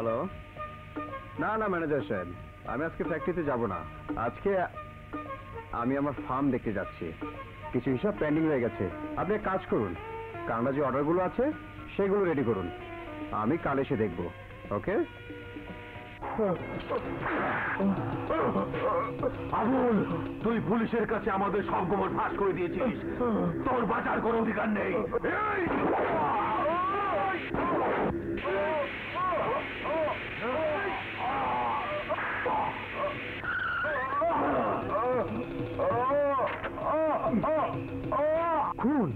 Hello, না না manager সাহেব, আমি আজকে ফ্যাক্টরিতে যাব না। আজকে আমি আমার ফার্ম দেখতে যাচ্ছি। কিছু হিসাব পেন্ডিং হয়ে গেছে। আপনি এক কাজ করুন, কানাডা যে অর্ডারগুলো আছে সেগুলো রেডি করুন, আমি কাল এসে দেখব। ওকে? আবুল, তুই পুলিশের কাছে আমাদের সব গোমর ফাঁস করে দিয়েছিস। তোর বাঁচার কোনো অধিকার নেই। খুন?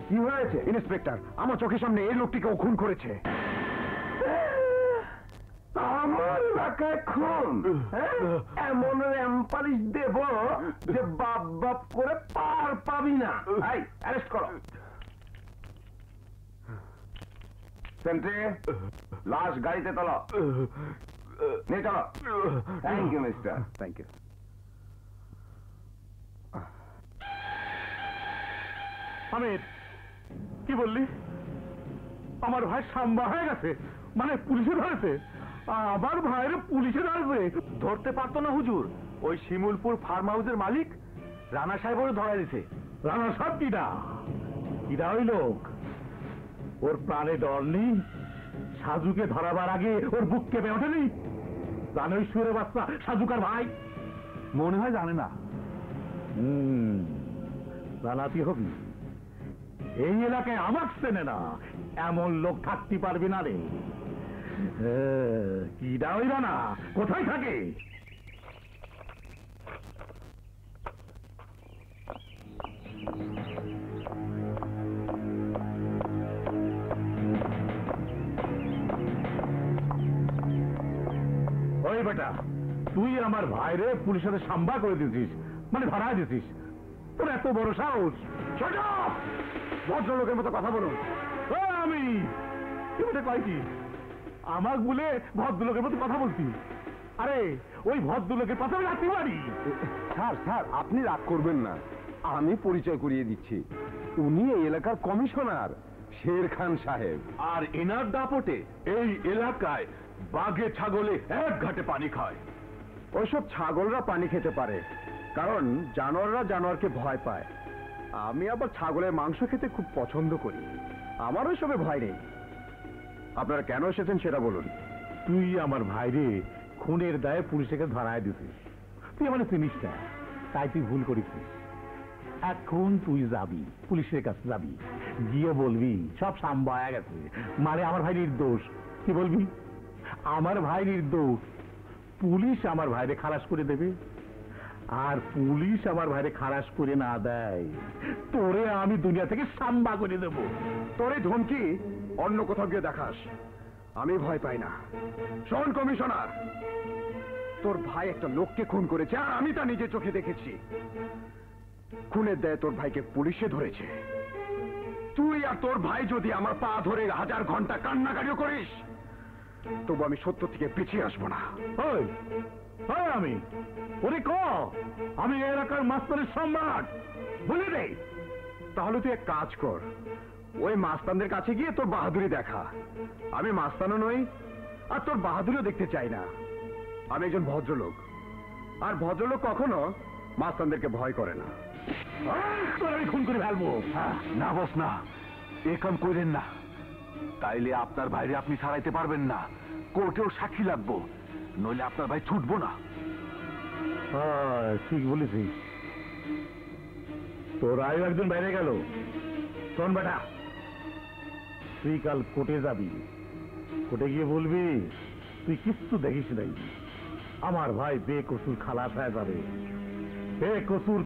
কি হয়েছে ইন্সপেক্টর? আমার চোখের সামনে এই লোকটিকে ও খুন করেছে। আমার এলাকায় খুন? এমন র্যাম্পালিশ দেব যে বাপ বাপ করে পার পাবি না। অ্যারেস্ট করো। সেন্ট্রি, লাশ গাড়িতে তোলো, নিয়ে চলো। Thank you mister. Thank you. Amir, কি বললি? আমার ভাই সাম্বা হয়ে গেছে, মানে পুলিশে ধরেছে? আমার ভাইয়ের পুলিশে ধরবে? ধরতে পারতো না হুজুর, ওই শিমুলপুর ফার্ম হাউসের মালিক রানা সাহেব ওরে ধরা দিছে। রানা সাহেব কিডা? কিডা ওই লোক? ওর প্রাণে ডর নেই? সাজুকে ধরাবার আগে ওর বুক কেঁপে ওঠেনি? জানে ওই সুরের বাচ্চা সাজুকার ভাই? মনে হয় জানে না। জানাতি হবি, এই এলাকায় আমার চেনে না এমন লোক থাকতে পারবি না রে। কিডা ওই রানা? কোথায় থাকে? ওই বেটা, তুই আমার ভাইরে পুলিশের সাম্বা করে দিয়েছিস, মানে ধরা দিয়েছিস। তোর এত বড় সাহস! ভদ্রলোকের মতো কথা বলুন। আমি কয় কি আমাক বলে ভদ্রলোকের মতো কথা বলছি? আরে ওই ভদ্রলোকের কথা আমি রাখতে পারি? স্যার স্যার, আপনি রাগ করবেন না, আমি পরিচয় করিয়ে দিচ্ছি। উনি এই এলাকার কমিশনার শের খান সাহেব। আর এনার দাপটে এই এলাকায় বাঘে ছাগলে এক ঘাটে পানি খায়। ওইসব ছাগলরা পানি খেতে পারে, কারণ জানোয়াররা জানোয়ারকে ভয় পায়। আমি আবার ছাগলের মাংস খেতে খুব পছন্দ করি, আমার ওইসবে ভয় নেই। আপনারা কেন এসেছেন সেটা বলুন। তুই আমার ভাইরে খুনের দায়ে পুলিশকে ধরায় দিছিস, তুই আমার চিনিস না, তাই তুই ভুল করেছিস। এখন তুই যাবি, পুলিশের কাছে যাবি, গিয়ে বলবি সব সাম্বা হয়ে গেছে, মানে আমার ভাই নির্দোষ। কি বলবি? আমার ভাই নির্দোষ, পুলিশ আমার ভাইরে খালাস করে দেবে। আর পুলিশ আমার ভাইরে খালাস করে না দেয়, তোরে আমি দুনিয়া থেকে সাম্বা করে দেব। তোরে ধমকি অন্য কোথাও গিয়ে দেখাস, আমি ভয় পাই না। শোন কমিশনার, তোর ভাই একটা লোককে খুন করেছে, আর আমি তা নিজের চোখে দেখেছি। খুনের দায়ে তোর ভাইকে পুলিশে ধরেছে। তুই আর তোর ভাই যদি আমার পা ধরে 1000 ঘন্টা কান্নাকাটিও করিস, তবু আমি সত্য থেকে পিছিয়ে আসবো না। আমি ওরে আমি এলাকার মাস্টারের সম্রাট বলে দে। তাহলে তুই এক কাজ কর, ওই মাস্তানদের কাছে গিয়ে তোর বাহাদুরি দেখা। আমি মাস্তানও নই, আর তোর বাহাদুরিও দেখতে চাই না। আমি একজন ভদ্রলোক, আর ভদ্রলোক কখনো মাস্তানদেরকে ভয় করে না। তোর আমি খুন করে ফেলবো। না বস না, এ কাম করেন না। তাইলে আপনার ভাইরে আপনি ছাড়াইতে পারবেন না, কোর্টেও সাক্ষী লাগবো, নইলে আপনার ভাই ছুটবো না। হ্যাঁ, ঠিক বলেছিস। তোর আয়ু একজন বাইরে গেল। শোন বেটা, তুই কাল কোর্টে যাবি। কোর্টে গিয়ে বলবি তুই কিচ্ছু দেখিস নাই, আমার ভাই বেকসুর খালাস হয়ে যাবে। বেকসুর